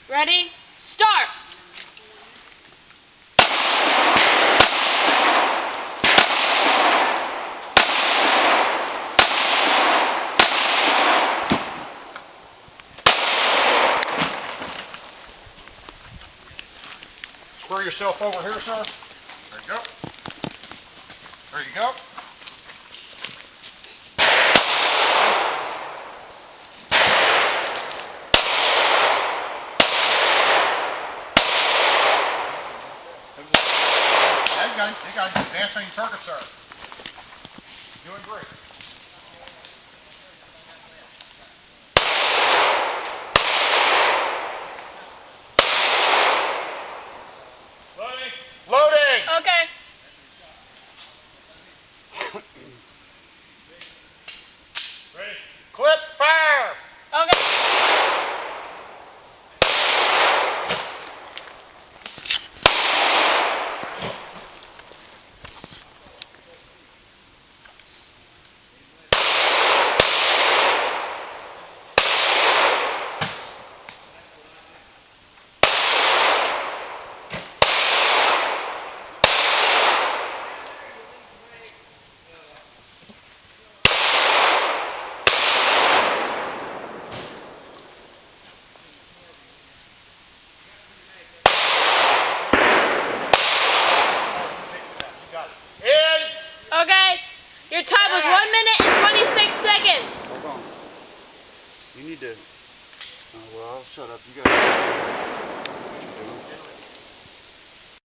Ready? Start! Square yourself over here, sir. There you go. There you go. You got to dance on your target, sir. Doing great. Loading. Loading. Okay. Ready. Clip. Fire. Okay. Okay, your time was 1 minute and 26 seconds. Hold on. You need to. Oh, well, I'll shut up. You got. What you doing?